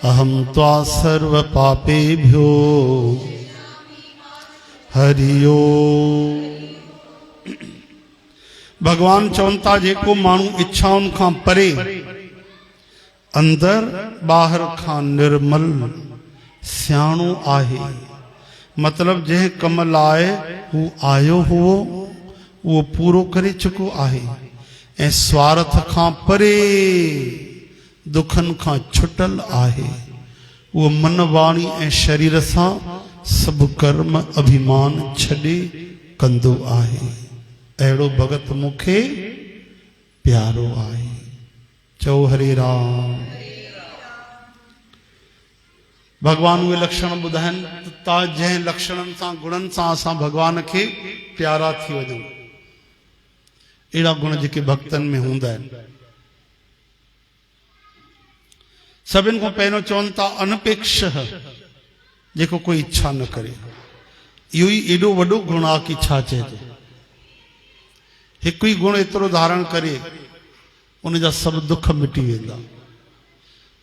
अहम त्वा सर्व पापेभ्यो हरिओ। भगवान चवनि था जेको माण्हू इच्छाउनि खां परे अंदर ॿाहिरि खां निर्मल सियाणो आहे, मतलब जंहिं कम लाइ हू आयो हुओ उहो पूरो करे चुको आहे ऐं स्वार्थ खां परे दुखन खां छुटल आहे। वो मन वाणी ऐं शरीर सां सब कर्म अभिमान छॾे कंदो आहे। अहिड़ो भगत मूंखे प्यारो आहे। चओ हरे राम। भगवान उहे लक्षण ॿुधाइनि ता जंहिं लक्षणनि सां गुणनि सां असां भगवान खे प्यारा थी वञूं। अहिड़ा गुण जेके भक्तनि में हूंदा आहिनि। सभिनि खां पहिरियों चवनि था अनपेक्ष, जेको कोई इच्छा न करे। इहो ई एॾो वॾो गुण आहे कि छा चइजे। हिकु ई गुण एतिरो धारण करे उन जा सभु दुख मिटी वेंदा।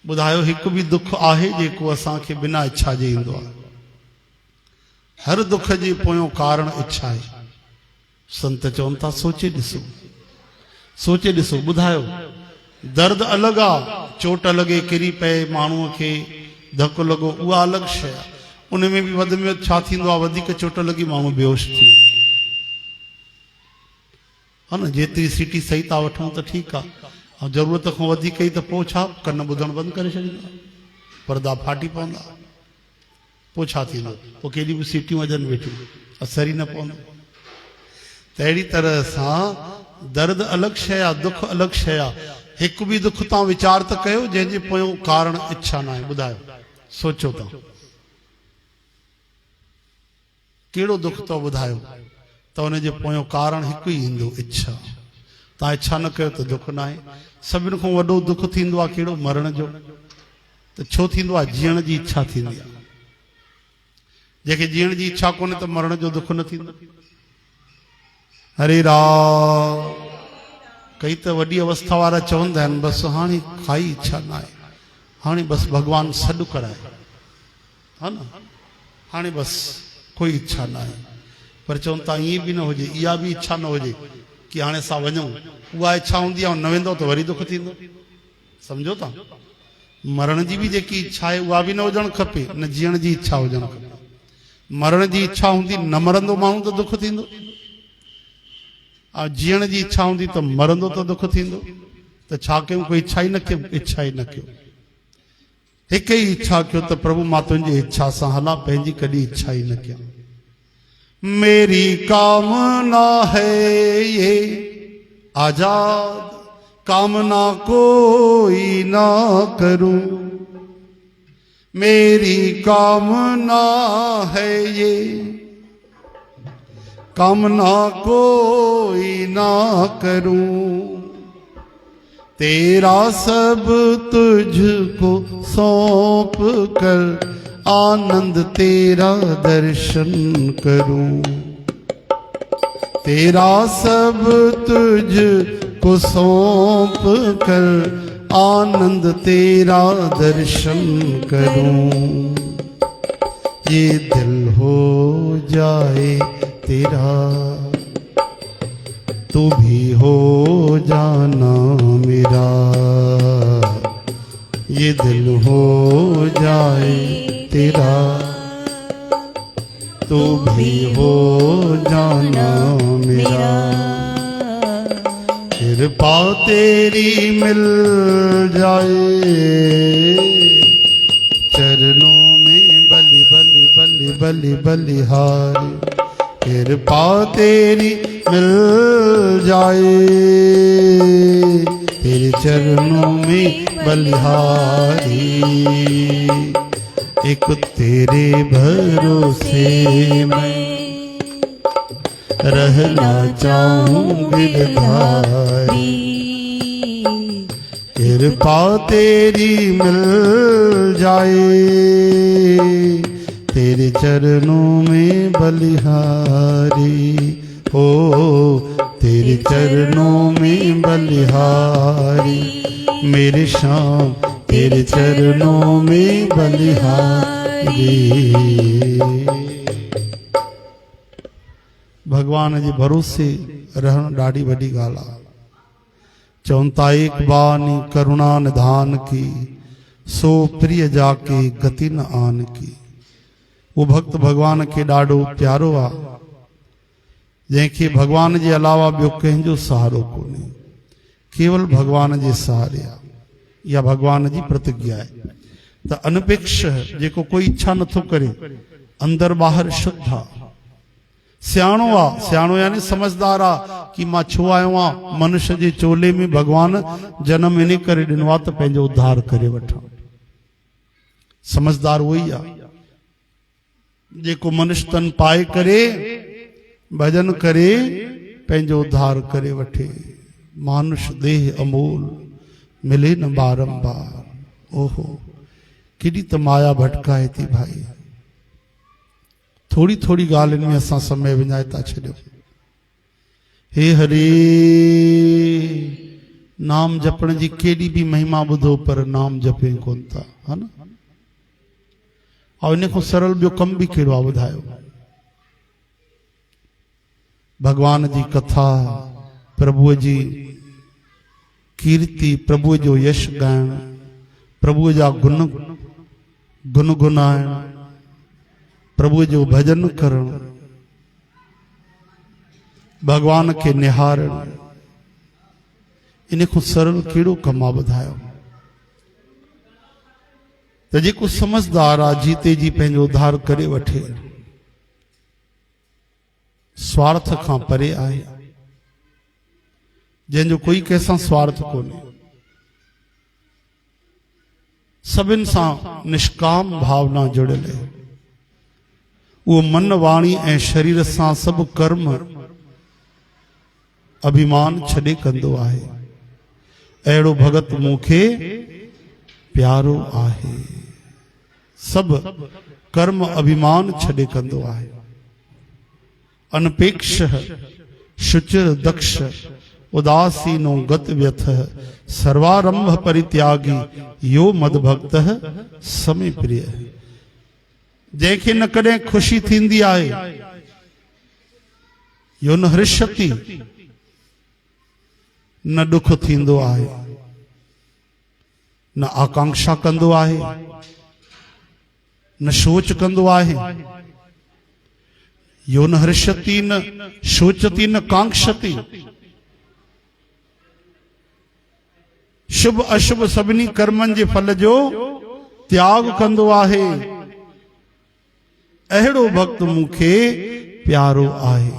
ॿुधायो हिकु बि दुख आहे जेको असांखे बिना इच्छा जे ईंदो आहे? हर दुख जे पोयों कारण इच्छा आहे। संत चवनि था सोचे ॾिसो, सोचे ॾिसो। ॿुधायो दर्द अलॻि आहे, चोट लॻे किरी पए माण्हूअ खे, धकु लॻो, उहा अलॻि शइ आहे। उन में बि वधि में वधि छा थींदो आहे, वधीक चोट लॻी माण्हू बेहोश थी वेंदो आहे न। जेतिरी सीटी सही था वठूं त ठीकु आहे, ऐं ज़रूरत खां वधीक ई त पोइ छा कन ॿुधणु बंदि करे छॾींदा, परदा फाटी पवंदा, पोइ छा थींदो? पोइ केॾी बि सीटियूं अजनि वेठियूं, असर ई न पवंदो। त अहिड़ी तरह सां दर्द अलॻि शइ आहे, दुख अलॻि शइ आहे। हिकु बि दुख तव्हां वीचार त कयो जंहिंजे पोयों कारण इच्छा न आहे। ॿुधायो, सोचो तव्हां कहिड़ो दुख अथव? ॿुधायो त हुनजे पोयों कारण हिकु ई ईंदो, इच्छा। तव्हां इच्छा न कयो त दुख न आहे। सभिनि खां वॾो दुख थींदो आहे कहिड़ो? मरण जो। त छो थींदो आहे? जीअण जी इच्छा थींदी आहे। जंहिंखे जीअण जी इच्छा कोन्हे त मरण जो दुख न थींदो। हरे राम। कई त वॾी अवस्था वारा चवंदा आहिनि बसि हाणे काई इच्छा न आहे, हाणे बसि भॻवानु सॾु कराए, हा न, हाणे बसि कोई इच्छा न आहे। पर चवनि था ईअं बि न हुजे, इहा बि इच्छा न हुजे कि हाणे असां वञूं। उहा इच्छा हूंदी आहे, न वेंदो त वरी दुख थींदो। सम्झो था? मरण जी बि जेकी इच्छा आहे उहा बि न हुजणु खपे, न जीअण जी इच्छा हुजणु खपे। मरण जी इच्छा हूंदी, न मरंदो माण्हू त दुख थींदो, ऐं जीअण जी इच्छा हूंदी त मरंदो त दुख थींदो। त छा कयूं? कोई इच्छा ई न कयूं, इच्छा ई न कयूं। हिकु ई इच्छा कयो त प्रभु मां तुंहिंजी इच्छा सां हलां, पंहिंजी कॾहिं इच्छा ई न कयूं। मेरी कामना है ये आजाद, कामना कोई ना करूं। मेरी कामना है ये कामना कोई ना करूं। तेरा सब तुझको सौंप कर आनंद तेरा दर्शन करूं। तेरा सब तुझको सौंप कर आनंद तेरा दर्शन करूं। ये दिल हो जाए तेरा, तू भी हो जाना मेरा। ये दिल हो जाए तेरा, तू भी हो जाना मेरा। कृपा तेरी मिल जाए, चरणों में बलि बलि बलि बलि बलिहारी। कृपा तेरी मिल जाए, तेरे चरणों में बलिहारी। एक तेरे भरोसे मैं रहना चाहूं गिरधारी। कृपा तेरी मिल जाए, तेरे चरणों में बलिहारी। हो तेरे चरणों में बलिहारी। मेरे श्याम तेरे चरणों में बलिहारी। भगवान जे भरोसे रहण ॾाढी वॾी ॻाल्हि आहे। चवनि था एक बानी करुणा निधान की, सो प्रिय जाके गति न आन की। वो भक्त भगवान खे ॾाढो प्यारो आहे, जंहिंखे भगवान जे अलावा ॿियो कंहिंजो सहारो कोन्हे, केवल भगवान जे सहारे आहे। इहा भगवान जी प्रतिज्ञा आहे। त अनपेक्ष जेको कोई इच्छा नथो करे, अंदर ॿाहिरि शुद्ध आहे, सियाणो आहे। सियाणो यानी समझदार आहे कि मां छो आयो आहियां मनुष्य जे चोले में। भगवान जन्म इन करे ॾिनो आहे त पंहिंजो उद्धार करे वठां। समझदार उहो ई आहे जेको मनुष्य तन पाए करे भजन करे पंहिंजो उद्धार करे वठे। मानुष देह अमोल मिले न बारंबार। ओहो केॾी त माया भटकाए थी भाई। थोड़ी थोड़ी ॻाल्हियुनि में असां समय विञाए था छॾियूं। हे हरे, नाम जपण जी केॾी बि महिमा ॿुधो पर नाम जपे कोन था, हा न। ऐं इन खां सरल ॿियो कम बि कहिड़ो आहे ॿुधायो। भगवान जी कथा, प्रभुअ जी कीर्ति, प्रभुअ जो यश ॻाइण, प्रभुअ जा गुण गुनगुनाइण, प्रभुअ जो भजन करण, भगवान खे निहारण, इन खां सरल कहिड़ो कम आहे ॿुधायो। त जेको समझदार आहे जीते जी पंहिंजो उद्धार करे वठे, स्वार्थ खां परे आहे, जंहिंजो कोई कंहिंसां स्वार्थ कोन्हे, सभिनि सां निष्काम भावना जुड़ियल आहे। वो मन वाणी ऐं शरीर सां सभु कर्म अभिमान छॾे कंदो आहे। अहिड़ो भगत मूंखे प्यारो आहे। सभु कर्म अभिमान छॾे कंदो आहे। अनपेक्ष शुचिर दक्ष उदासीनो गत व्यथ सर्वारंभ परित्यागी यो मद भक्त समय प्रिय। जंहिंखे न कॾहिं ख़ुशी थींदी आहे यो न हृष्यति, न दुख थींदो आहे, न आकांक्षा कंदो आहे, न सोच कंदो आहे। यो न हृष्यति न शोचति न कांक्षति। शुभ अशुभ सभिनी कर्मनि जे फल जो त्याग कंदो आहे। अहिड़ो भक्त मूंखे प्यारो आहे।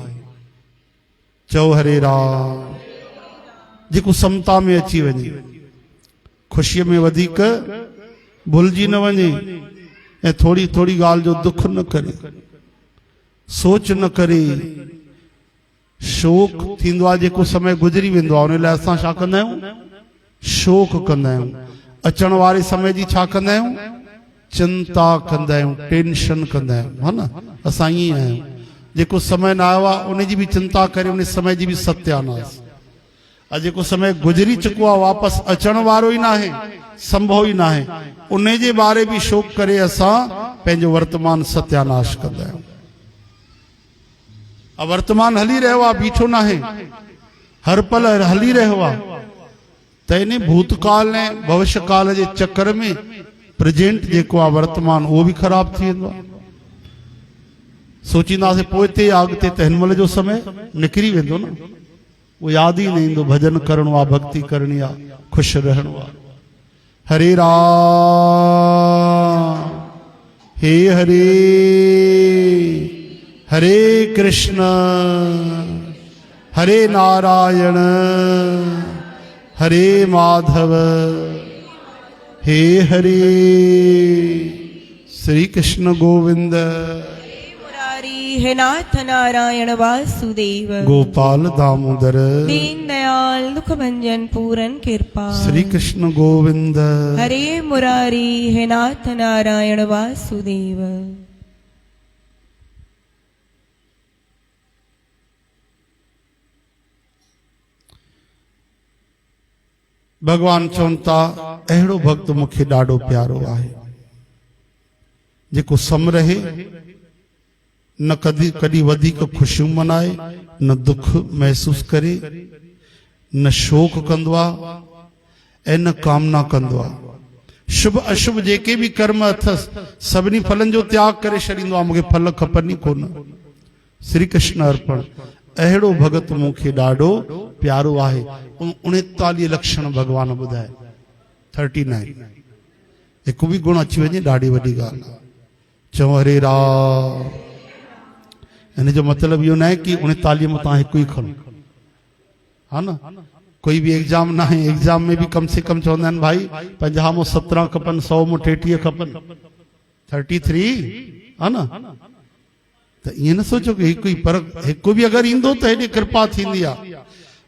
चओ हरे राम। जेको समता में अची वञे, ख़ुशीअ में वधीक भुलिजी न वञे, ऐं थोड़ी थोड़ी ॻाल्हि जो दुख न करे, सोच न करे। शोक थींदो आहे जेको समय गुज़री वेंदो आहे, उन लाइ असां छा कंदा आहियूं? शोक कंदा आहियूं। अचण वारे समय जी छा कंदा आहियूं? चिंता कंदा आहियूं, टेंशन कंदा आहियूं, हा न। असां ईअं आहियूं, जेको समय न आयो आहे उन जी बि चिंता करे उन समय जी बि सत्यानाश। और जेको समय गुज़री चुको आहे, वापसि अचण वारो ई न आहे, संभव ई न आहे, उन जे बारे बि शोक करे असां पंहिंजो वर्तमान सत्यानाश कंदा आहियूं। वर्तमान हली रहियो आहे, बीठो न आहे, हर पल हली रहियो आहे। त इन भूतकाल ऐं भविष्य काल जे चक्कर में प्रेजेंट जेको आहे वर्तमान, उहो बि ख़राब थी वेंदो आहे। सोचींदासीं पोइ ते अॻिते त हिन महिल जो समय निकिरी वेंदो न, वो यादि ई न ईंदो। भजन करणो आहे, भक्ति करणी आहे, ख़ुशि रहणो आहे। हरे राम हे हरे, हरे कृष्ण हरे नारायण हरे माधव हे हरे। श्री कृष्ण गोविंद हे नाथ नारायण वासुदेव। गोपाल दामोदर दीन दयाल दुख भंजन पूरन कृपा। श्री कृष्ण गोविंद हरे मुरारी हे नाथ नारायण वासुदेव। भगवान चवनि था अहिड़ो भक्त मूंखे ॾाढो प्यारो आहे जेको सम रहे, न कदी कॾहिं वधीक ख़ुशियूं मनाए, न दुख महसूस करे, न शोक कंदो आहे ऐं न कामना कंदो आहे। शुभ अशुभ जेके भी कर्म अथस सभिनी फलन जो त्याग करे छॾींदो आहे। मूंखे फल खपनि ई कोन। श्री कृष्ण अर्पण। अहिड़ो भगत मूंखे ॾाढो प्यारो आहे। 39 लक्षण भगवान ॿुधाए। 39 हिकु बि गुण अची वञे ॾाढी वॾी ॻाल्हि आहे। चओ हरे राम। हिन जो मतिलबु इहो न आहे कि 39 में तव्हां हिकु ई खणो, हा न। कोई भी एग्जाम ना है, एग्जाम में भी कम से कम चवंदा आहिनि भाई 50 में 17 खपनि, 100 में 33 खपनि, 33, हा न। त ईअं न सोचो कि हिकु ई, पर हिकु भी अगरि ईंदो त हेॾी कृपा थींदी आहे।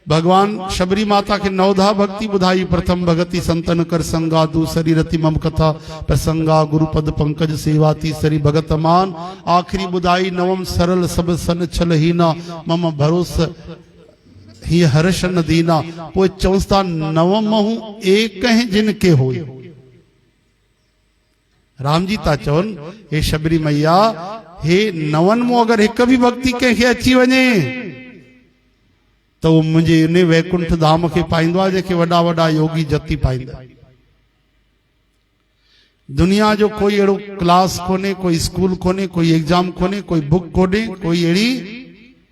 भगवान शबरी माता के नवधा भक्ति बुधाई। प्रथम भगति संतन कर संगा, दूसरी रति मम कथा प्रसंगा, गुरुपद पंकज सेवा, तीसरी भगत मान, आखिरी बुधाई नवम सरल सब सन छल हीना, मम भरोस ही हर्ष न दीना। पोइ चौथा नवम महू एक जिन के हो। राम जी था चवन हे शबरी मैया, हे नवन मो अगर एक भी भक्ति कंहिंखे अची वञे तो मुझे इन वैकुंठ धाम के पाईंदो आहे जेके वॾा वॾा योगी जति पाईंदा। दुनिया जो कोई अहिड़ो क्लास कोने, कोई स्कूल कोने, कोई एग्जाम कोने, कोई बुक कोने, कोई अहिड़ी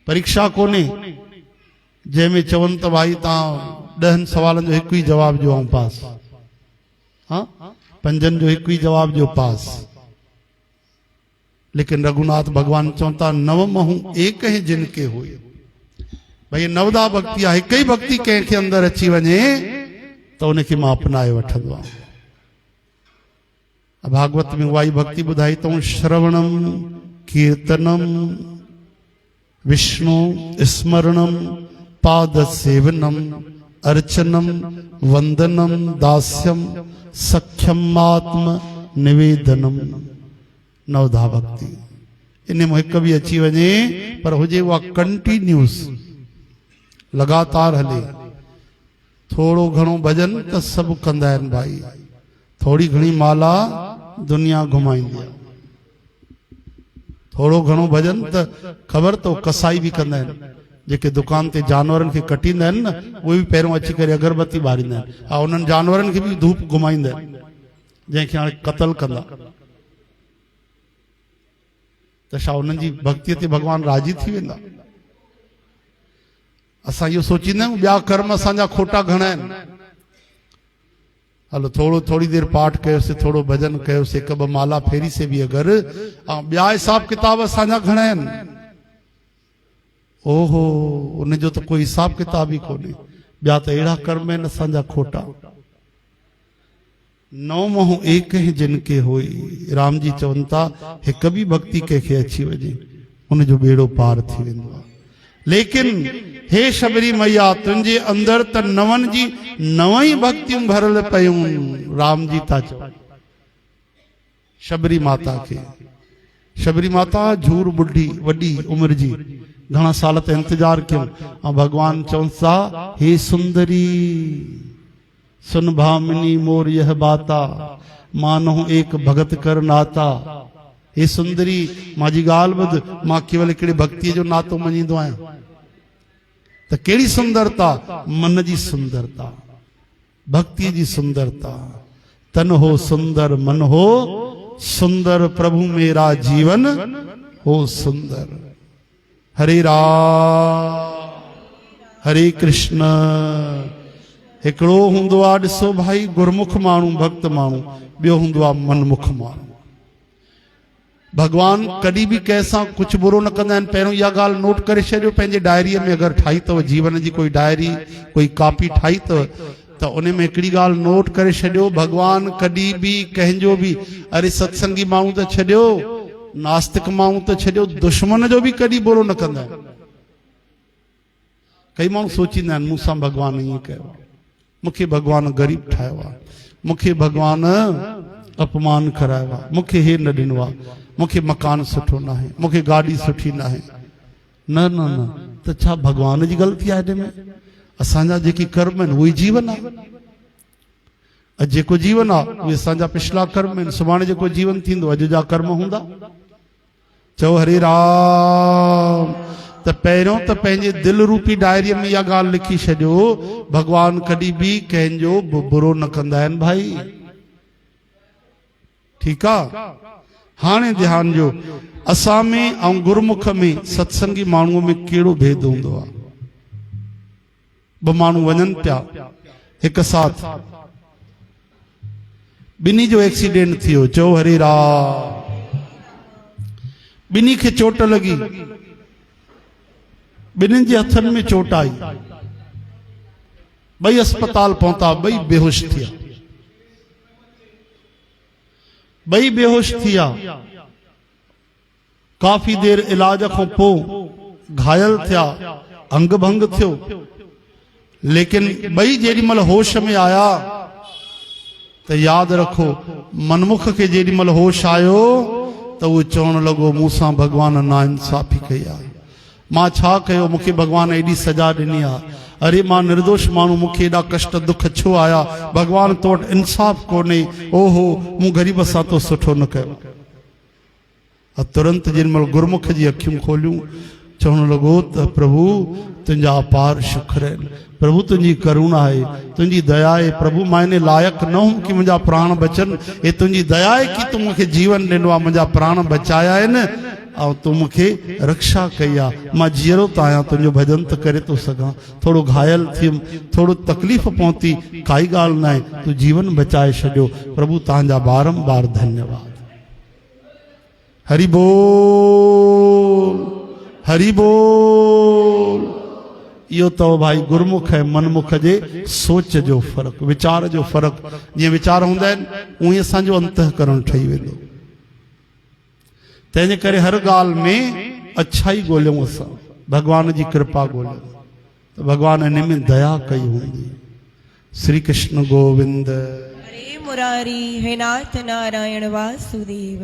परीक्षा कोने जंहिंमें चवनि त भाई तव्हां 10 सवालनि जो हिकु ई जवाब ॾियो ऐं पास, हाँ 5 जो हिकु ई जवाब ॾियो पास। लेकिन रघुनाथ भगवान चवनि था नवम हूं एक ही जिन के हुए। भाई नवदा भक्ति आहे, हिकु ई भक्ति कंहिंखे अंदरि अची वञे त उनखे मां अपनाए वठंदो आहियां। भागवत में उहा ई भक्ति ॿुधाई अथऊं, श्रवणम कीर्तनम विष्णु स्मरणम पाद सेवनम अर्चनम वंदनम दास्यम सख्यम आत्म निवेदनम। नवधा भक्ति इन में हिकु भी अची वञे पर हुजे उहा कंटिन्यूस, लगातार हले। थोड़ो घणो भजन त सभु कंदा आहिनि भाई, थोड़ी घणी माला दुनिया घुमाईंदी आहे। थोड़ो घणो भजन त ख़बर तो कसाई भी कंदा आहिनि, जेके दुकान ते जानवरनि खे कटींदा आहिनि न, उहे भी पहिरों अची करे अगरबत्ती ॿारींदा आहिनि ऐं उन्हनि जानवरनि खे भी धूप घुमाईंदा आहिनि, जंहिंखे हाणे क़तल कंदा। त छा उन्हनि जी भक्तीअ ते भगवान राज़ी थी वेंदा? असां इहो सोचींदा आहियूं ॿिया कर्म असांजा खोटा घणा आहिनि। हलो थोड़ी देर पाठ कयोसीं, थोड़ो भजन कयोसीं, 1-2 माला फेरी से भी अगरि, ऐं ॿिया हिसाब किताब असांजा घणा आहिनि। ओहो, उनजो त कोई हिसाब किताब ई कोन्हे। ॿिया त अहिड़ा कर्म आहिनि असांजा खोटा। नौ महू एक ही जिन के होई। राम जी चवनि था हिकु भी भक्ति कंहिंखे अची वञे उनजो बेड़ो पार थी वेंदो आहे। लेकिन हे शबरी मैया, तुंहिंजे अंदर त नवन जी 9 ई भक्तियूं भरल पयूं। राम जी था चवनि शबरी माता के। शबरी माता झूर बुढ़ी वॾी उम्र जी, घणा साल त इंतजार कयूं ऐं भगवान चवनि था हे सुंदरी सुन भामिनी मोर यह बाता, मानो एक भगत कर नाता। हे सुंदरी मांजी ॻाल्हि ॿुध, मां केवल हिकिड़े भक्तीअ जो नातो मञींदो आहियां। त कहिड़ी सुंदरता? मन जी सुंदरता, भक्ति जी सुंदरता। तन हो सुंदर मन हो सुंदर, प्रभु मेरा जीवन हो सुंदर। हरे राम हरे कृष्ण। हिकिड़ो हूंदो आहे ॾिसो भाई गुरमुख माण्हू, भक्त माण्हू, ॿियो हूंदो आहे मनमुख माण्हू। भगवान कॾहिं भी कंहिंसां कुझु बुरो न कंदा आहिनि। पहिरियों इहा ॻाल्हि नोट करे छॾियो, पंहिंजे डायरीअ में अगरि ठाही अथव, जीवन जी कोई डायरी, कोई कॉपी ठाही अथव, त उन में हिकिड़ी ॻाल्हि नोट करे छॾियो, भगवान कॾहिं भी कंहिंजो भी, अरे सत्संगी माण्हू त छॾियो, नास्तिक माण्हू त छॾियो, दुश्मन जो भी कॾहिं बुरो न कंदा आहिनि। कई माण्हू सोचींदा आहिनि मूंसां भगवान ईअं कयो, मूंखे भगवान ग़रीब ठाहियो आहे, मूंखे भगवान अपमान करायो आहे, मूंखे हे न ॾिनो आहे, मूंखे मकान सुठो न आहे, मूंखे गाॾी सुठी न आहे। न न न, त छा भगवान जी ग़लती आहे हिन में? असांजा जेके कर्म आहिनि उहे जीवन आहे। अॼु जेको जीवन आहे उहे असांजा पिछला कर्म आहिनि। सुभाणे जेको जीवन थींदो अॼु जा कर्म हूंदा। चओ हरे राम। त पहिरियों त पंहिंजे दिलि रूपी डायरीअ में इहा ॻाल्हि लिखी छॾियो, भॻवान कॾहिं बि कंहिंजो बुरो न कंदा आहिनि भाई। ठीकु आहे। हाणे ध्यानु ॾियो, असां में ऐं गुरमुख में सत्संगी माण्हूअ में कहिड़ो भेद हूंदो आहे। ॿ माण्हू वञनि पिया हिकु साथ, ॿिन्ही जो एक्सीडेंट थियो। चओ हरे राम। ॿिन्ही खे चोट लॻी, ॿिन्हिनि जे हथनि में चोट आई, ॿई अस्पताल पहुता, ॿई बेहोश थिया। ॿई बेहोश थिया। काफ़ी देर इलाज खां पोइ घायल थिया, अंग भंग थियो। लेकिन ॿई जेॾीमहिल होश में आया त यादि रखो, मनमुख खे जेॾीमहिल होश आयो त उहो चवणु लॻो मूंसां भॻवान नाइंसाफ़ी कई आहे। मां छा कयो, मूंखे भॻवान एॾी सजा ॾिनी आहे। अरे मां निर्दोष माण्हू, मूंखे एॾा कष्ट दुख छो आया, भॻवान तो वटि इंसाफ़ कोन्हे। ओहो, मूं ग़रीब सां तो सुठो न कयो। तुरंत जेॾीमहिल गुरमुख जी अखियूं खोलियूं, चवणु लॻो त प्रभु तुंहिंजा अपार शुक्र आहिनि, प्रभु तुंहिंजी करुणा आहे, तुंहिंजी दया आहे। प्रभु मां इन लाइक़ु न हुउमि कि मुंहिंजा प्राण बचनि, हे तुंहिंजी दया आहे कि तूं मूंखे जीवन ॾिनो आहे, मुंहिंजा प्राण बचाया आहिनि ऐं तूं मूंखे रक्षा कई आहे। मां जीअरो त आहियां, तुंहिंजो भॼन त करे थो सघां। थोरो घायल थियुमि, थोरो तकलीफ़ पहुती, काई ॻाल्हि न आहे, तूं जीवन बचाए छॾियो। प्रभु तव्हांजा बारंबार धन्यवाद। हरि बोल, हरि बोल। इहो अथव भाई गुरमुख ऐं मनमुख जे सोच जो फ़र्क़ु, वीचार जो फ़र्क़ु। जीअं वीचार हूंदा आहिनि उहे असांजो अंतःकरण ठही वेंदो। तंहिंजे करे हर ॻाल्हि में अच्छाई ॻोल्हियूं, असां भॻवान जी कृपा ॻोल्हियूं त भॻवान इन में दया कई हूंदी। श्री कृष्ण गोविंद। हरे मुरारी हे नाथ नारायण वासुदेव।